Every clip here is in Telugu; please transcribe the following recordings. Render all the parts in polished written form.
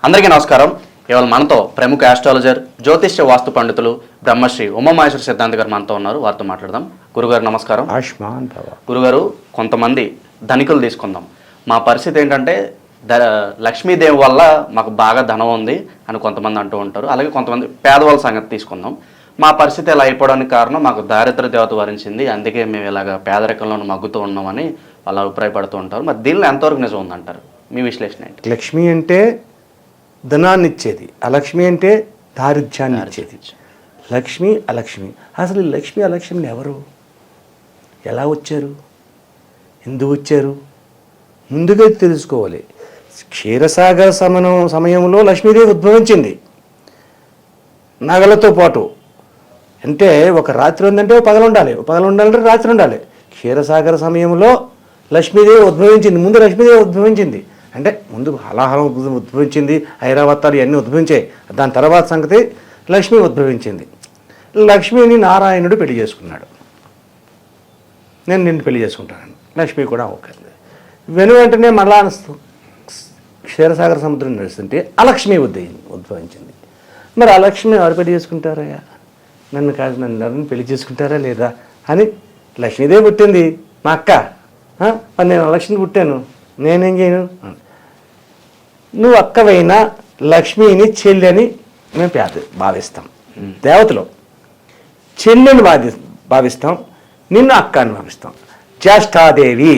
అందరికీ నమస్కారం. ఇవాళ మనతో ప్రముఖ ఆస్ట్రాలజర్, జ్యోతిష్య వాస్తు పండితులు బ్రహ్మశ్రీ ఉమామహేశ్వర సిద్ధాంతి గారు మనతో ఉన్నారు. వారితో మాట్లాడదాం. గురుగారు నమస్కారం. ఆయుష్మాన్ భవ. గురుగారు, కొంతమంది ధనికులు తీసుకుందాం. మా పరిస్థితి ఏంటంటే లక్ష్మీదేవి వల్ల మాకు బాగా ధనం ఉంది అని కొంతమంది అంటూ ఉంటారు. అలాగే కొంతమంది పేదవాళ్ళ సంగతి తీసుకుందాం. మా పరిస్థితి ఇలా అయిపోవడానికి కారణం మాకు దారిద్ర దేవత వరించింది, అందుకే మేము ఇలాగ పేదరికంలో మగ్గుతూ ఉన్నామని వాళ్ళు అభిప్రాయపడుతూ ఉంటారు. మరి దీనిలో ఎంతవరకు నిజం ఉందంటారు? మీ విశ్లేషణ ఏంటి? లక్ష్మి అంటే ధనాన్ని ఇచ్చేది, అలక్ష్మి అంటే దారిద్ర్యాన్ని ఇచ్చేది. లక్ష్మి అలక్ష్మి. అసలు ఈ లక్ష్మి అలక్ష్మిని ఎవరు, ఎలా వచ్చారు, ఎందుకు వచ్చారు ముందుగా తెలుసుకోవాలి. క్షీరసాగర సమయంలో లక్ష్మీదేవి ఉద్భవించింది నగలతో పాటు. అంటే ఒక రాత్రి ఉందంటే పగలు ఉండాలి, పగలు ఉండాలంటే రాత్రి ఉండాలి. క్షీరసాగర సమయంలో లక్ష్మీదేవి ఉద్భవించింది. ముందు లక్ష్మీదేవి ఉద్భవించింది అంటే ముందు హలాహలం ఉద్భవించింది, ఐరావతాలు ఇవన్నీ ఉద్భవించాయి. దాని తర్వాత సంగతి లక్ష్మి ఉద్భవించింది. లక్ష్మిని నారాయణుడు పెళ్లి చేసుకున్నాడు. నేను నిన్ను పెళ్లి చేసుకుంటాను, లక్ష్మి కూడా ఓకే. వెను వెంటనే మళ్ళా క్షీరసాగర సముద్రం నడుస్తుంటే అలక్ష్మి ఉద్భవించింది. మరి అలక్ష్మి ఎవరు పెళ్లి చేసుకుంటారయ్యా? నన్ను కాదు, నన్ను పెళ్లి చేసుకుంటారా లేదా అని లక్ష్మీదేవి పుట్టింది మా అక్క. మరి నేను లక్ష్మిని పుట్టాను, నేనేం చేయను? నువ్వు అక్కవైనా లక్ష్మిని చెల్లి అని మేము భావిస్తాం. దేవతలో చెల్లిని భావిస్తాం, నిన్ను అక్క అని భావిస్తాం. జ్యేష్ఠాదేవి,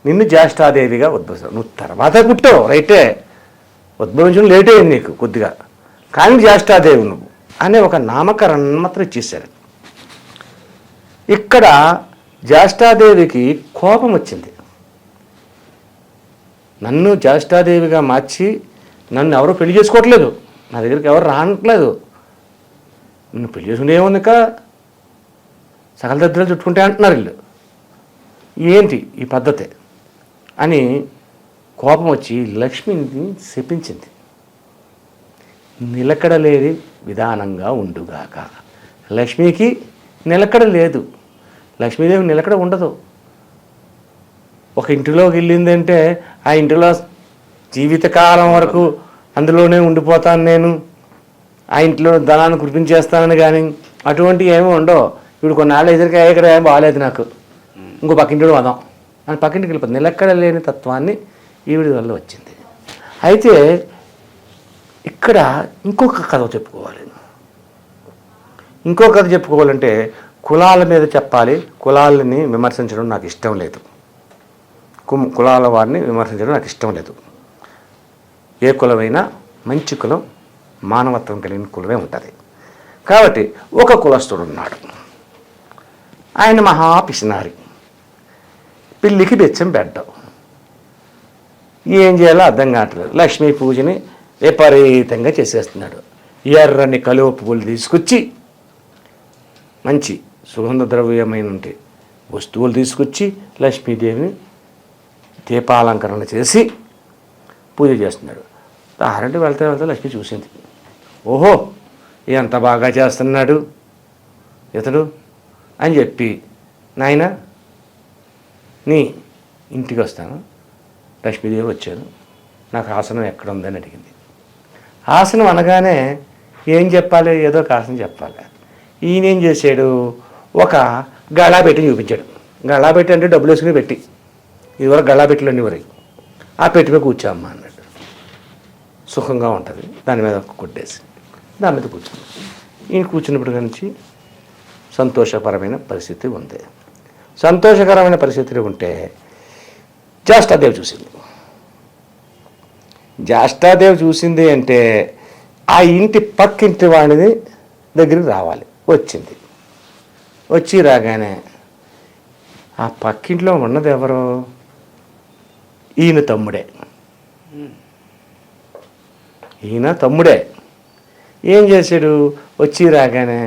నిన్ను జ్యేష్ఠాదేవిగా ఉద్భవిస్తావు. నువ్వు తర్వాత పుట్టావు, రైటే, ఉద్భవించడం లేట్ అయింది నీకు కొద్దిగా, కానీ జ్యేష్ఠాదేవి నువ్వు అనే ఒక నామకరణం మాత్రం ఇచ్చేశారు. ఇక్కడ జ్యేష్ఠాదేవికి కోపం వచ్చింది. నన్ను జ్యేష్ఠాదేవిగా మార్చి నన్ను ఎవరు పెళ్లి చేసుకోవట్లేదు, నా దగ్గరికి ఎవరు రానట్లేదు, నిన్ను పెళ్లి చేసుకుంటే ఏముందిక సకల దరిద్రాలు చుట్టుకుంటే అంటున్నారు వీళ్ళు, ఏంటి ఈ పద్ధతి అని కోపం వచ్చి లక్ష్మిని శపించింది. నిలకడలేని విధానంగా ఉండుగాక. లక్ష్మికి నిలకడ లేదు, లక్ష్మీదేవి నిలకడ ఉండదు. ఒక ఇంటిలోకి వెళ్ళిందంటే ఆ ఇంటిలో జీవితకాలం వరకు అందులోనే ఉండిపోతాను నేను, ఆ ఇంట్లో ధనాన్ని కురిపించేస్తానని కానీ అటువంటి ఏమీ ఉండవు. ఇప్పుడు కొన్నాళ్ళు ఎదురుగా ఇక్కడ ఏం బాగాలేదు నాకు, ఇంకో పక్కింటిలో వదాం అని పక్కింటికి వెళ్ళిపోతుంది. నిలకడ లేని తత్వాన్ని ఈవిడి వల్ల వచ్చింది. అయితే ఇక్కడ ఇంకొక కథ చెప్పుకోవాలి. ఇంకో కథ చెప్పుకోవాలంటే కులాల మీద చెప్పాలి. కులాలని విమర్శించడం నాకు ఇష్టం లేదు, కులాల వారిని విమర్శించడం నాకు ఇష్టం లేదు. ఏ కులమైనా మంచి కులం, మానవత్వం కలిగిన కులమే ఉంటుంది. కాబట్టి ఒక కులస్తుడు ఉన్నాడు, ఆయన మహా పిసినారి, పిల్లికి బెచ్చం పెట్టడం, ఏం చేయాలో అర్థం కావట్లేదు. లక్ష్మీ పూజని విపరీతంగా చేసేస్తున్నాడు. ఎర్రని కలువ పువ్వులు తీసుకొచ్చి, మంచి సుగంధ ద్రవ్యమైన వస్తువులు తీసుకొచ్చి లక్ష్మీదేవిని దీపాలంకరణ చేసి పూజ చేస్తున్నాడు. ఆరంటే వెళ్తే లక్ష్మి చూసింది, ఓహో ఎంత బాగా చేస్తున్నాడు ఇతడు అని చెప్పి, నాయన నీ ఇంటికి వస్తాను, లక్ష్మీదేవి వచ్చాను, నాకు ఆసనం ఎక్కడ ఉందని అడిగింది. ఆసనం అనగానే ఏం చెప్పాలి, ఏదో ఒక ఆసనం చెప్పాలి. ఈయనేం చేశాడు, ఒక గళాపెట్టిని చూపించాడు. గళాపెట్టి అంటే డబ్బులు వేసుకుని పెట్టి, ఇదివరకు గళాపెట్టెలు అన్నివరకు, ఆ పెట్టి మీద కూర్చోమ్మా అన్నాడు. సుఖంగా ఉంటుంది, దాని మీద కొట్టేసి దాని మీద కూర్చుంది. ఈయన కూర్చున్నప్పుడు నుంచి సంతోషపరమైన పరిస్థితి ఉంది. సంతోషకరమైన పరిస్థితులు ఉంటే జ్యేష్ఠాదేవి చూసింది. జ్యేష్ఠాదేవి చూసింది అంటే ఆ ఇంటి పక్కింటి వాడిని దగ్గరికి రావాలి. వచ్చింది. వచ్చి రాగానే ఆ పక్కింట్లో ఉన్నది ఎవరో, ఈయన తమ్ముడే. ఈయన తమ్ముడే ఏం చేశాడు, వచ్చి రాగానే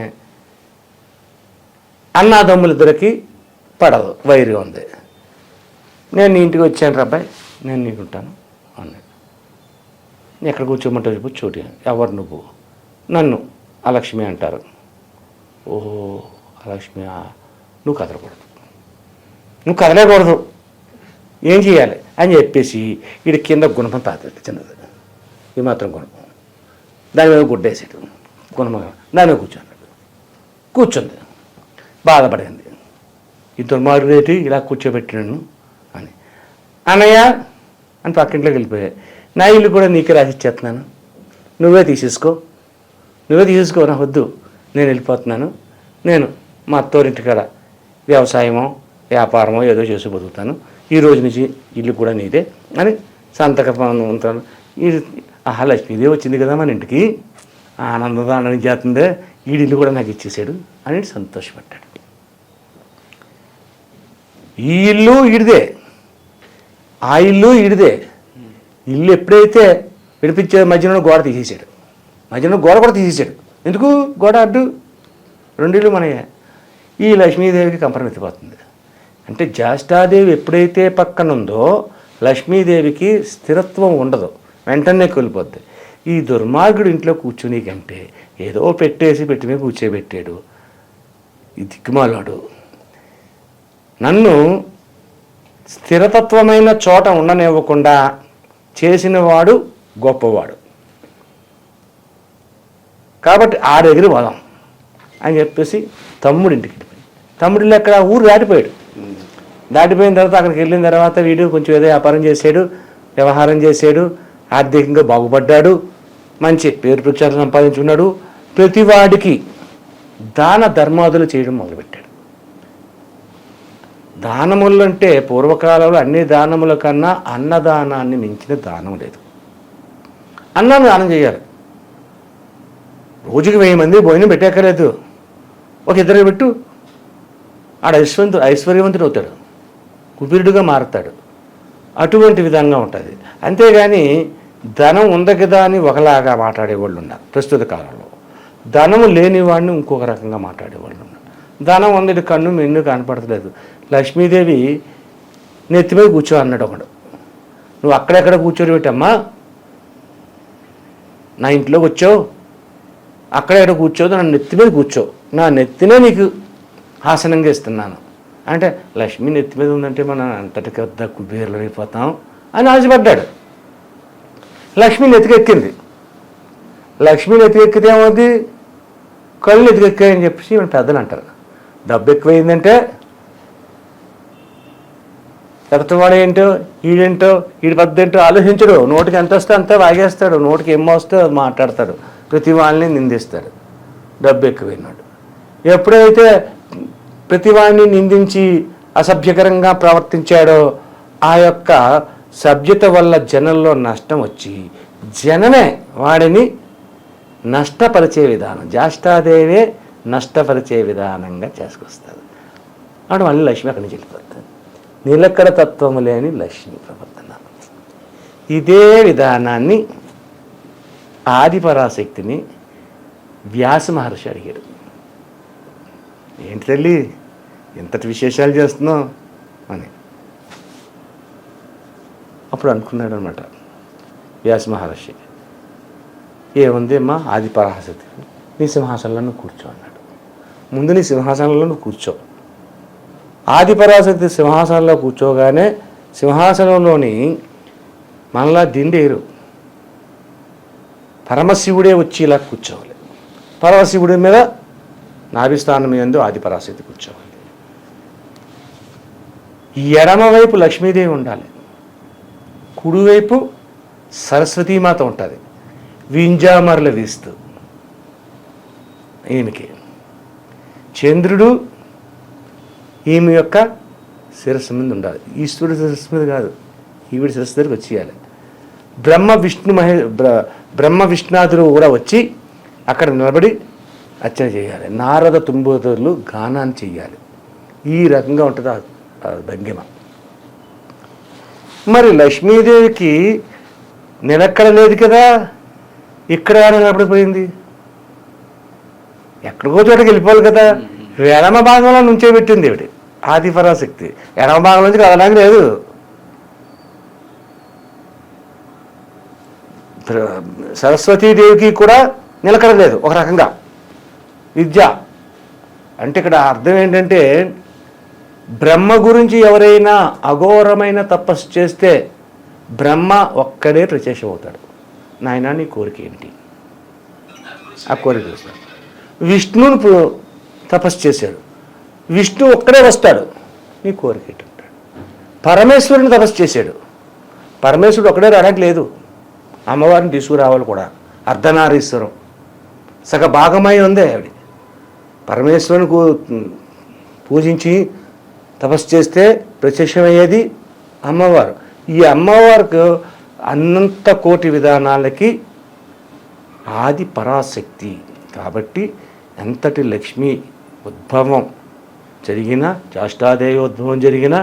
అన్నాదమ్ములిద్దరికి పడదు, వైరు ఉంది. నేను నీ ఇంటికి వచ్చాను రాబాయ్, నేను నీకుంటాను అన్నాడు. ఎక్కడ కూర్చోమంటావు చెప్పు, చోటు. ఎవరు నువ్వు? నన్ను అలక్ష్మి అంటారు. ఓహో అలక్ష్మి, నువ్వు కదలకూడదు, నువ్వు కదలేకూడదు, ఏం చేయాలి అని చెప్పేసి వీడి కింద గుణపం తాతాడు, చిన్నది ఈ మాత్రం గుణపం, దాని మీద గుడ్డేసాడు, గుణపం దాని మీద కూర్చుంది, బాధపడింది. ఈ దుర్మార్గుడేటి ఇలా కూర్చోబెట్టినాను అని. అన్నయ్య అని పక్కింట్లోకి వెళ్ళిపోయా, నా ఇల్లు కూడా నీకే రాసిచ్చేస్తున్నాను, నువ్వే తీసేసుకో నా వద్దు, నేను వెళ్ళిపోతున్నాను, నేను మా అత్తోరింటికాడ వ్యవసాయమో వ్యాపారమో ఏదో చేసి బతుకుతాను, ఈ రోజు నుంచి ఇల్లు కూడా నీదే అని సంతకం ఉంటాను. ఆహా, లక్ష్మీదేవి వచ్చింది కదా మన ఇంటికి, ఆనందం చేస్తుందే, ఈ ఇల్లు కూడా నాకు ఇచ్చేసాడు అని సంతోషపడ్డాడు. ఈ ఇల్లు ఈడిదే, ఆ ఇల్లు ఈడిదే. ఇల్లు ఎప్పుడైతే విడిపించే మధ్యలో గోడ తీసేసాడు, మధ్యలో గోడ కూడా తీసేసాడు. ఎందుకు గోడ అడ్డు, రెండు ఇల్లు మనయే. ఈ లక్ష్మీదేవికి కంపరం ఎత్తిపోతుంది. అంటే జ్యేష్ఠాదేవి ఎప్పుడైతే పక్కన ఉందో లక్ష్మీదేవికి స్థిరత్వం ఉండదు, వెంటనే కోల్పోద్ది. ఈ దుర్మార్గుడు ఇంట్లో కూర్చుని కంటే ఏదో పెట్టి మీద కూర్చోబెట్టాడు. ఈ దిక్కుమాలాడు నన్ను స్థిరతత్వమైన చోట ఉండనివ్వకుండా చేసినవాడు గొప్పవాడు, కాబట్టి ఆ దగ్గర పోదాం అని చెప్పేసి తమ్ముడింటికి వెళ్ళిపోయింది. తమ్ముడిల్లు అక్కడ ఊరు దాటిపోయిన తర్వాత అక్కడికి వెళ్ళిన తర్వాత వీడు కొంచెం ఏదో వ్యాపారం చేశాడు, వ్యవహారం చేశాడు, ఆర్థికంగా బాగుపడ్డాడు, మంచి పేరు ప్రఖ్యాతులు సంపాదించుకున్నాడు. ప్రతివాడికి దాన ధర్మాదులు చేయడం మొదలుపెట్టాడు. దానములు అంటే పూర్వకాలంలో అన్ని దానముల కన్నా అన్నదానాన్ని మించిన దానం లేదు. అన్నాన్ని దానం చేయాలి. రోజుకి 1000 మంది భోజనం పెట్టేక్కర్లేదు, ఒక ఇద్దరు పెట్టు, ఆడ ఐశ్వర్యవంతుడు అవుతాడు, కుబీరుడుగా మారుతాడు. అటువంటి విధంగా ఉంటుంది. అంతేగాని ధనం ఉంది కదా అని ఒకలాగా మాట్లాడేవాళ్ళు ఉన్నారు ప్రస్తుత కాలంలో, ధనము లేని వాడిని ఇంకొక రకంగా మాట్లాడేవాళ్ళు ఉన్నారు. ధనం ఉంది, కన్ను మెన్ను కనపడతలేదు. లక్ష్మీదేవి నెత్తి మీద కూర్చో అన్నాడు ఒకడు. నువ్వు అక్కడెక్కడ కూర్చోని పెట్టమ్మా, నా ఇంట్లోకి వచ్చావు, అక్కడెక్కడ కూర్చోదు, నా నెత్తి మీద కూర్చో, నా నెత్తినే నీకు ఆసనంగా ఇస్తున్నాను అంటే, లక్ష్మి నెత్తి మీద ఉందంటే మనం అంతటి పెద్ద కుబేర్లు అయిపోతాం అని ఆశపడ్డాడు. లక్ష్మి నెత్తికెక్కింది. లక్ష్మి నెత్తికెక్కితే ఏమవుతుంది, కళ్ళు ఎత్తుకెక్కాయని చెప్పేసి మన పెద్దలు అంటారు. డబ్బు ఎక్కువైందంటే ఎడతవాడు ఏంటో ఈడేంటో ఈడి పెద్ద ఏంటో ఆలోచించడు. నోటికి ఎంత వస్తే అంతా వాగేస్తాడు, నోటికి ఏమో వస్తే అది మాట్లాడతాడు, ప్రతి వాళ్ళని నిందిస్తాడు. డబ్బు ఎక్కువైనాడు. ఎప్పుడైతే ప్రతి వాడిని నిందించి అసభ్యకరంగా ప్రవర్తించాడో ఆ యొక్క సభ్యత వల్ల జనంలో నష్టం వచ్చి జనమే వాడిని నష్టపరిచే విధానం, జ్యేష్ఠాదేవే నష్టపరిచే విధానంగా చేసుకొస్తుంది. వాడు మళ్ళీ లక్ష్మి అక్కడి నుంచి వెళ్ళిపోతుంది. నిలకడ తత్వము లేని లక్ష్మి ప్రవర్తన. ఇదే విధానాన్ని ఆదిపరాశక్తిని వ్యాస మహర్షి అడిగాడు. ఏంటి తల్లి ఇంతటి విశేషాలు చేస్తున్నావు అని. అప్పుడు అనుకున్నాడు అనమాట వ్యాస మహర్షి, ఏముంది అమ్మా ఆదిపరాశక్తి, నీ సింహాసనంలో నువ్వు కూర్చో అన్నాడు. ముందు నీ సింహాసనంలో నువ్వు కూర్చో. ఆదిపరాశక్తి సింహాసనంలో కూర్చోగానే సింహాసనంలోని మనలా దిండేరు, పరమశివుడే వచ్చి ఇలా కూర్చోవాలి. పరమశివుడి మీద నాభిస్థానం యందు ఆదిపరాశక్తి కూర్చోవాలి. ఎడమవైపు లక్ష్మీదేవి ఉండాలి, కుడివైపు సరస్వతీమాత ఉంటుంది వింజామరలు వీస్తూ. ఈమెకి చంద్రుడు ఈమె యొక్క శిరస్సు మీద ఉండాలి, ఈశ్వరుడి శిరస్సు మీద కాదు, ఈవిడి శిరస్సు దగ్గరికి వచ్చేయాలి. బ్రహ్మ విష్ణాదులు కూడా వచ్చి అక్కడ నిలబడి అర్చన చేయాలి. నారద తుంబోదరులు గానాన్ని చెయ్యాలి. ఈ రకంగా ఉంటుంది ఆ భంగిమ. మరి లక్ష్మీదేవికి నిలక్కడ లేదు కదా, ఇక్కడ నిలబడిపోయింది, ఎక్కడికో చోటకి వెళ్ళిపోవాలి కదా. ఎడమ భాగంలో నుంచే పెట్టింది ఇవిడి ఆదిపరాశక్తి. ఎడమ భాగం నుంచి కదడానికి లేదు. సరస్వతీదేవికి కూడా నిలకడ లేదు ఒక రకంగా. విద్య అంటే ఇక్కడ అర్థం ఏంటంటే బ్రహ్మ గురించి ఎవరైనా అఘోరమైన తపస్సు చేస్తే బ్రహ్మ ఒక్కడే ప్రత్యక్షం అవుతాడు. నాయనా నీ కోరిక ఏంటి? ఆ కోరిక చూస్తాడు. విష్ణువుని తపస్సు చేశాడు, విష్ణు ఒక్కడే వస్తాడు, నీ కోరిక ఏంటి అంటాడు. పరమేశ్వరుని తపస్సు చేశాడు, పరమేశ్వరుడు ఒక్కడే రావడానికి లేదు, అమ్మవారిని తీసుకురావాలి కూడా. అర్ధనారీశ్వరం సగ భాగమై ఉంది ఆవిడ. పరమేశ్వరుని పూజించి తపస్సు చేస్తే ప్రత్యక్షమయ్యేది అమ్మవారు. ఈ అమ్మవారికి అనంత కోటి విధానాలకి ఆది పరాశక్తి. కాబట్టి ఎంతటి లక్ష్మీ ఉద్భవం జరిగిన, చాష్టాదేవి ఉద్భవం జరిగిన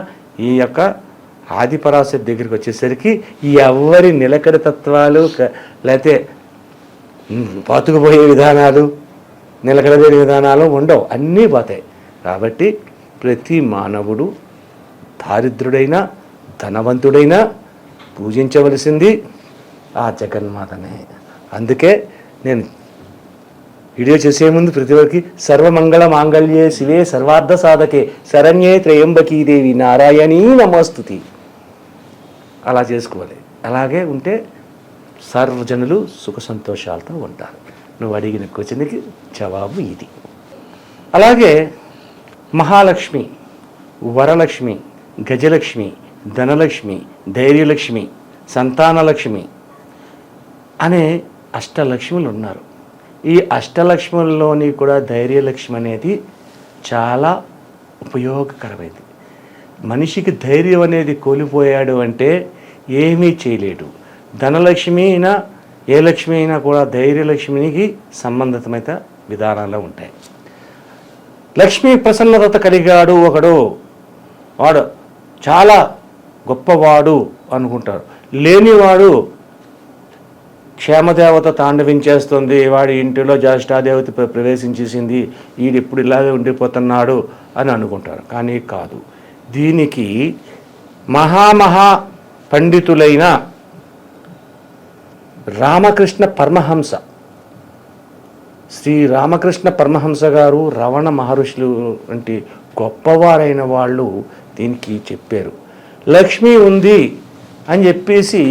ఈ యొక్క ఆది పరాశక్తి దగ్గరికి వచ్చేసరికి ఎవరి నిలకడ తత్వాలు లేకపోతే పాతుకుపోయే విధానాలు, నిలకడలేని విధానాలు ఉండవు, అన్నీ పోతాయి. కాబట్టి ప్రతి మానవుడు దారిద్రుడైనా ధనవంతుడైనా పూజించవలసింది ఆ జగన్మాతనే. అందుకే నేను వీడియో చేసే ముందు ప్రతి ఒక్కరికి సర్వమంగళ మాంగళ్యే శివే సర్వార్థ సాధకే శరణ్యే త్రయంబకీ దేవి నారాయణీ నమస్తుతి అలా చేసుకోవాలి. అలాగే ఉంటే సర్వజనులు సుఖ సంతోషాలతో ఉంటారు. నువ్వు అడిగిన క్వశ్చన్కి జవాబు ఇది. అలాగే మహాలక్ష్మి, వరలక్ష్మి, గజలక్ష్మి, ధనలక్ష్మి, ధైర్యలక్ష్మి, సంతానలక్ష్మి అనే అష్టలక్ష్ములు ఉన్నారు. ఈ అష్టలక్ష్ముల్లోని కూడా ధైర్యలక్ష్మి అనేది చాలా ఉపయోగకరమైనది. మనిషికి ధైర్యం అనేది కోల్పోయాడు అంటే ఏమీ చేయలేడు. ధనలక్ష్మి అయినా ఏ లక్ష్మి అయినా కూడా ధైర్యలక్ష్మికి సంబంధితమైన విధానాలు ఉంటాయి. లక్ష్మీ ప్రసన్నత కలిగాడు ఒకడు, వాడు చాలా గొప్పవాడు అనుకుంటారు. లేనివాడు క్షేమదేవత తాండవించేస్తుంది, వాడి ఇంటిలో జ్యేష్ఠాదేవత ప్రవేశించేసింది, ఈడిప్పుడు ఇలాగే ఉండిపోతున్నాడు అని అనుకుంటారు. కానీ కాదు. దీనికి మహామహా పండితులైన రామకృష్ణ పరమహంస, శ్రీ రామకృష్ణ పరమహంస గారు, రమణ మహర్షులు వంటి గొప్పవారైన వాళ్ళు దీనికి చెప్పారు. లక్ష్మి ఉంది అని చెప్పేసి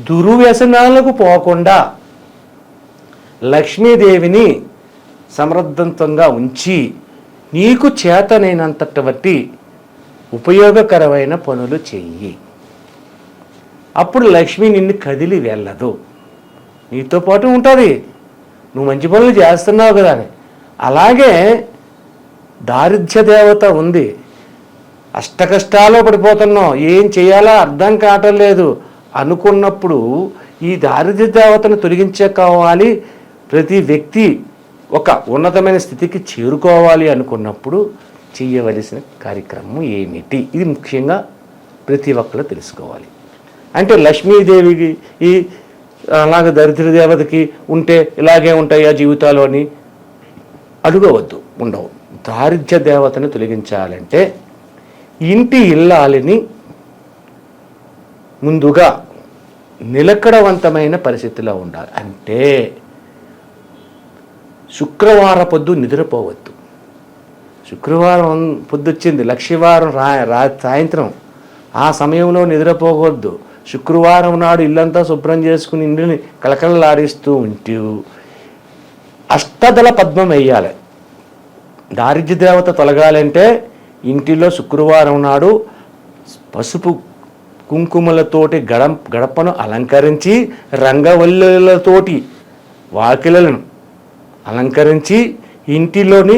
దుర్వ్యసనాలకు పోకుండా లక్ష్మీదేవిని సమర్థవంతంగా ఉంచి నీకు చేతనైనంతటి బట్టి ఉపయోగకరమైన పనులు చెయ్యి. అప్పుడు లక్ష్మి నిన్ను కదిలి వెళ్ళదు, నీతో పాటు ఉంటుంది. నువ్వు మంచి పనులు చేస్తున్నావు కదా అని. అలాగే దారిద్ర్య దేవత ఉంది, అష్టకష్టాల్లో పడిపోతున్నావు, ఏం చేయాలో అర్థం కావటం లేదు అనుకున్నప్పుడు ఈ దారిద్ర్య దేవతను తొలగించుకోవాలి, ప్రతి వ్యక్తి ఒక ఉన్నతమైన స్థితికి చేరుకోవాలి అనుకున్నప్పుడు చేయవలసిన కార్యక్రమం ఏమిటి? ఇది ముఖ్యంగా ప్రతి ఒక్కరు తెలుసుకోవాలి. అంటే లక్ష్మీదేవికి ఈ అలాగే దరిద్ర దేవతకి ఉంటే ఇలాగే ఉంటాయా జీవితాలు అని అడగవద్దు, ఉండవు. దారిద్ర్య దేవతను తొలగించాలంటే ఇంటి ఇల్లాలిని ముందుగా నిలకడవంతమైన పరిస్థితిలో ఉండాలి. అంటే శుక్రవారం పొద్దు నిద్రపోవద్దు. శుక్రవారం పొద్దుచ్చింది, లక్షవారం సాయంత్రం ఆ సమయంలో నిద్రపోవద్దు. శుక్రవారం నాడు ఇల్లంతా శుభ్రం చేసుకుని ఇంటిని కలకలలాడిస్తూ ఉంటూ అష్టదళ పద్మం వేయాలి. దారిద్ర్య దేవత తొలగాలంటే ఇంటిలో శుక్రవారం నాడు పసుపు కుంకుమలతోటి గడపను అలంకరించి, రంగవల్లులతోటి వాకిలను అలంకరించి, ఇంటిలోని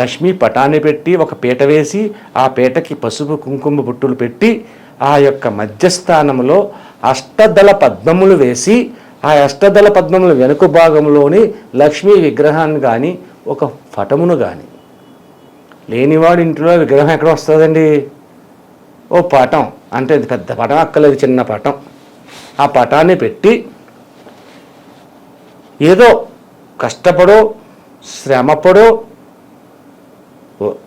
లక్ష్మీ పటాన్ని పెట్టి ఒక పీట వేసి ఆ పీటకి పసుపు కుంకుమ బొట్టులు పెట్టి ఆ యొక్క మధ్యస్థానంలో అష్టదళ పద్మములు వేసి, ఆ అష్టదళ పద్మముల వెనుక భాగంలోని లక్ష్మీ విగ్రహాన్ని కానీ ఒక పటమును కానీ, లేనివాడు ఇంట్లో విగ్రహం ఎక్కడ వస్తుందండి? ఓ పటం, అంటే పెద్ద పటం అక్కలేదు, చిన్న పటం, ఆ పటాన్ని పెట్టి ఏదో కష్టపడో శ్రమపడో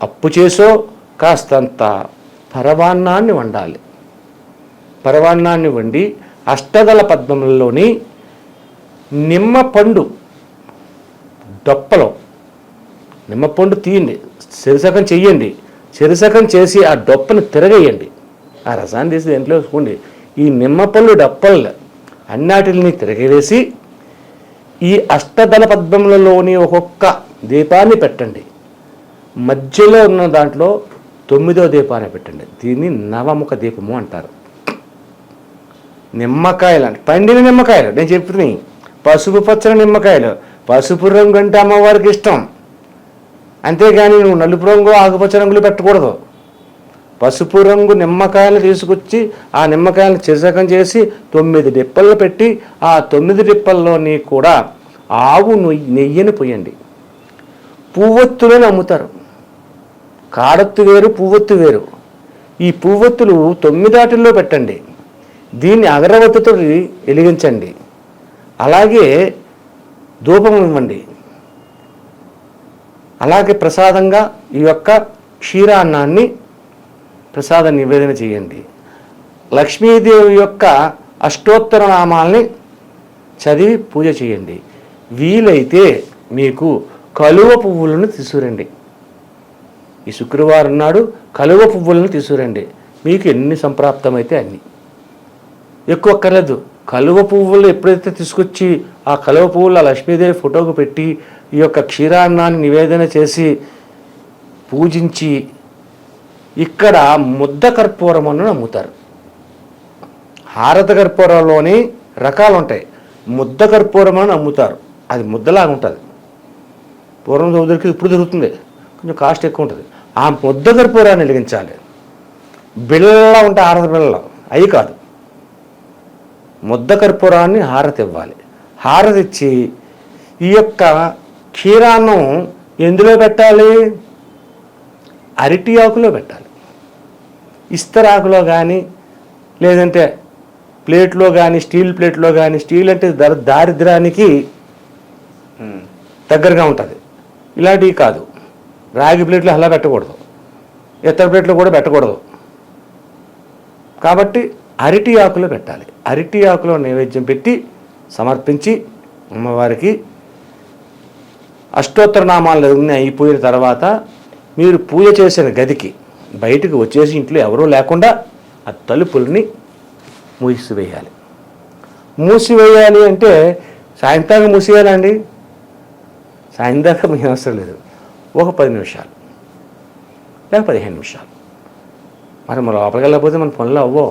అప్పు చేసో కాస్తంత పరవాన్నాన్ని వండాలి. పరవాన్నాన్ని వండి అష్టదళ పద్మములలోని నిమ్మపండు డొప్పలో నిమ్మపండు తీయండి, శరిసగం చెయ్యండి, చెరుసకం చేసి ఆ డొప్పని తిరగేయండి. ఆ రసాన్ని తీసి దేంట్లో వేసుకోండి. ఈ నిమ్మపళ్ళు డప్పలు అన్నిటిని తిరగవేసి ఈ అష్టదళ పద్మములలోని ఒక్కొక్క దీపాన్ని పెట్టండి. మధ్యలో ఉన్న దాంట్లో 9వ దీపాన్ని పెట్టండి. దీన్ని నవముఖ దీపము అంటారు. నిమ్మకాయలు అంటే పండిన నిమ్మకాయలు, నేను చెప్తున్నాయి పసుపు పచ్చని నిమ్మకాయలు. పసుపు రంగు అంటే అమ్మవారికి ఇష్టం, అంతేగాని నువ్వు నలుపు రంగు ఆకుపచ్చ రంగులు పెట్టకూడదు. పసుపు రంగు నిమ్మకాయలు తీసుకొచ్చి ఆ నిమ్మకాయలు చిరసకం చేసి 9 డిప్పలు పెట్టి ఆ 9 డిప్పల్లోని కూడా ఆవు నెయ్యిని పోయండి. పువ్వొత్తులని అమ్ముతారు. కాడొత్తు వేరు, పువ్వొత్తు వేరు. ఈ పువ్వొత్తులు 9 ఆటిల్లో పెట్టండి. దీన్ని అగరవత్తితో వెలిగించండి. అలాగే ధూపం ఇవ్వండి. అలాగే ప్రసాదంగా ఈ యొక్క క్షీరాన్నాన్ని ప్రసాద నివేదన చేయండి. లక్ష్మీదేవి యొక్క అష్టోత్తర నామాల్ని చదివి పూజ చేయండి. వీలైతే మీకు కలువ పువ్వులను తీసుకురండి. ఈ శుక్రవారం నాడు కలువ పువ్వులను తీసుకురండి. మీకు ఎన్ని సంప్రాప్తమైతే అన్ని, ఎక్కువ అక్కర్లేదు. కలువ పువ్వులు ఎప్పుడైతే తీసుకొచ్చి ఆ కలువ పువ్వులు ఆ లక్ష్మీదేవి ఫోటోకు పెట్టి ఈ యొక్క క్షీరాన్నాన్ని నివేదన చేసి పూజించి ఇక్కడ ముద్ద కర్పూరం అని అమ్ముతారు. హారత కర్పూరంలోని రకాలు ఉంటాయి. ముద్ద కర్పూరం అని అమ్ముతారు. అది ముద్దలాగా ఉంటుంది. పూర్వం దొరికి ఇప్పుడు దొరుకుతుంది, కొంచెం కాస్ట్ ఎక్కువ ఉంటుంది. ఆ ముద్ద కర్పూరాన్ని వెలిగించాలి. బిళ్ళ ఉంటే హారత బిళ్ళ అవి కాదు, ముద్ద కర్పూరాన్ని హారతి ఇవ్వాలి. హారతి ఇచ్చి ఈ యొక్క క్షీరాన్నం ఎందులో పెట్టాలి? అరటి ఆకులో పెట్టాలి. ఇస్తరాకులో కానీ లేదంటే ప్లేట్లో కానీ, స్టీల్ ప్లేట్లో కానీ. స్టీల్ అంటే దారిద్ర్యానికి దగ్గరగా ఉంటుంది. ఇలాంటివి కాదు. రాగి ప్లేట్లో అలా పెట్టకూడదు, ఇతర ప్లేట్లో కూడా పెట్టకూడదు. కాబట్టి అరటి ఆకులో పెట్టాలి. అరటి ఆకులో నైవేద్యం పెట్టి సమర్పించి అమ్మవారికి అష్టోత్తర నామాలు అయిపోయిన తర్వాత మీరు పూజ చేసిన గదికి బయటకు వచ్చేసి ఇంట్లో ఎవరూ లేకుండా ఆ తలుపుల్ని మూసివేయాలి. మూసివేయాలి అంటే సాయంత్రం మూసివేయాలండి. సాయంత్రం మీ అవసరం లేదు. ఒక 10 నిమిషాలు లేక 15 నిమిషాలు. మరి మన లోపలికి వెళ్ళకపోతే మన పనులు అవ్వో.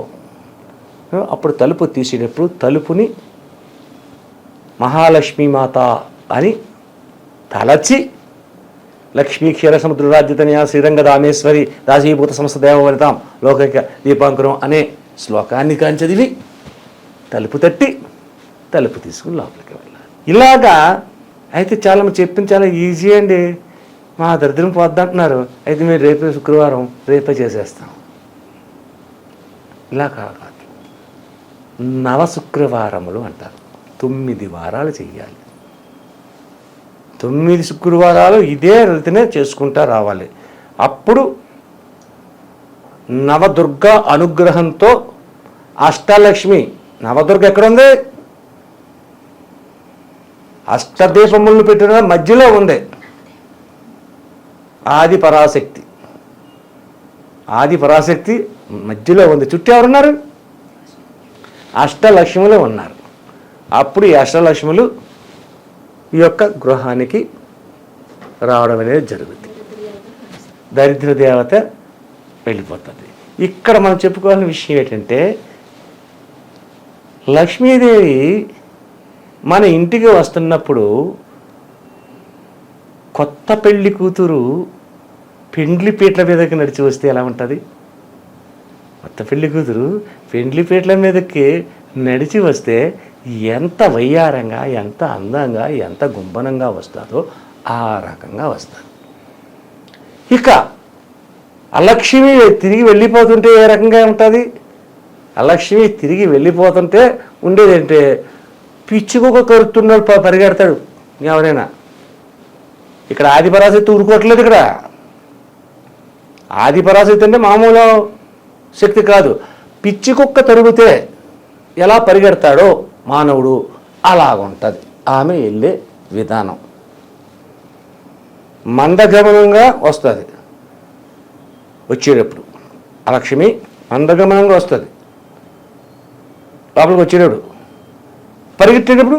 అప్పుడు తలుపు తీసేటప్పుడు తలుపుని మహాలక్ష్మీమాత అని తలచి లక్ష్మీ క్షీర సముద్ర రాజ్యతనయ శ్రీరంగ రామేశ్వరి రాజీభూత సంస్థ దేవవనితాం లోకైక దీపాంకురం అనే శ్లోకాన్ని చదివి తలుపు తట్టి తలుపు తీసుకుని లోపలికి వెళ్ళాలి. ఇలాగా అయితే చాలా చెప్పింది చాలా ఈజీ అండి. మా దరిద్రం పోద్దంటున్నారు, అయితే మీరు రేపే శుక్రవారం రేపే చేసేస్తాం. ఇలా కాదు, నవ శుక్రవారములు అంటారు. 9 వారాలు చెయ్యాలి. 9 శుక్రవారాలు ఇదే రీతినే చేసుకుంటా రావాలి. అప్పుడు నవదుర్గ అనుగ్రహంతో అష్టలక్ష్మి, నవదుర్గ ఎక్కడుంది? అష్టదీపములను పెట్టిన మధ్యలో ఉంది ఆది పరాశక్తి. ఆది పరాశక్తి మధ్యలో ఉంది. చుట్టూ ఎవరున్నారు? అష్టలక్ష్ములు ఉన్నారు. అప్పుడు ఈ అష్టలక్ష్ములు ఈ యొక్క గృహానికి రావడం అనేది జరుగుతుంది. దరిద్ర దేవత వెళ్ళిపోతుంది. ఇక్కడ మనం చెప్పుకోవాల్సిన విషయం ఏంటంటే, లక్ష్మీదేవి మన ఇంటికి వస్తున్నప్పుడు కొత్త పెళ్లి కూతురు పెండ్లి పీటల మీదకి నడిచి వస్తే ఎలా ఉంటుంది? కొత్త పెళ్లి కూతురు పెండ్లి పీటల మీదకి నడిచి వస్తే ఎంత వయ్యారంగా, ఎంత అందంగా, ఎంత గుంభనంగా వస్తుందో ఆ రకంగా వస్తుంది. ఇక అలక్ష్మి తిరిగి వెళ్ళిపోతుంటే ఏ రకంగా ఉంటుంది? అలక్ష్మి తిరిగి వెళ్ళిపోతుంటే ఉండేదంటే పిచ్చుకొక కరుతున్నాడు, పరిగెడతాడు ఎవరైనా. ఇక్కడ ఆదిపరాశక్తి ఊరుకోవట్లేదు. ఇక్కడ ఆదిపరాశక్తి అంటే మామూలు శక్తి కాదు. పిచ్చి కుక్క తరుగుతే ఎలా పరిగెడతాడో మానవుడు అలాగుంటుంది ఆమె వెళ్ళే విధానం. మందగమనంగా వస్తుంది. వచ్చేటప్పుడు ఆ లక్ష్మి మందగమనంగా వస్తుంది, లోపలికి వచ్చేటప్పుడు పరిగెట్టేటప్పుడు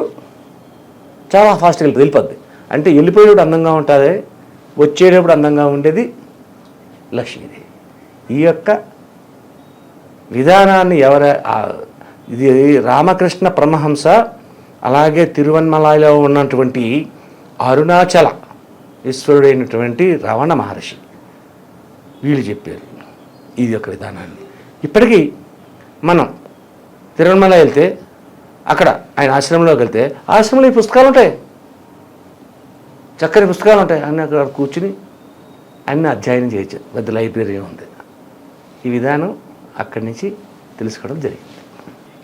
చాలా ఫాస్ట్గా వెళ్ళిపోద్ది. అంటే వెళ్ళిపోయేటప్పుడు అందంగా ఉంటుంది, వచ్చేటప్పుడు అందంగా ఉండేది లక్ష్మీదేవి. ఈ యొక్క విధానాన్ని ఇది రామకృష్ణ పరమహంస, అలాగే తిరువన్మలలో ఉన్నటువంటి అరుణాచల ఈశ్వరుడైనటువంటి రమణ మహర్షి వీళ్ళు చెప్పారు ఇది ఒక విధానాన్ని. ఇప్పటికీ మనం తిరువన్మల వెళ్తే అక్కడ ఆయన ఆశ్రమంలోకి వెళ్తే ఆశ్రమంలో ఈ పుస్తకాలు ఉంటాయి, చక్కని పుస్తకాలు ఉంటాయి. అన్నీ అక్కడ కూర్చుని అన్నీ అధ్యయనం చేయొచ్చు, పెద్ద లైబ్రరీ ఉంది. ఈ విధానం అక్కడి నుంచి తెలుసుకోవడం జరిగింది.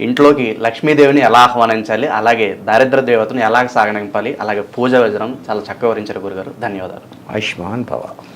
ఇంట్లోకి లక్ష్మీదేవిని ఎలా ఆహ్వానించాలి, అలాగే దారిద్ర దేవతను ఎలా సాగనింపాలి, అలాగే పూజ విధానం చాలా చక్కగా వివరించారు గురుగారు. ధన్యవాదాలు. ఆయుష్మాన్ భవ.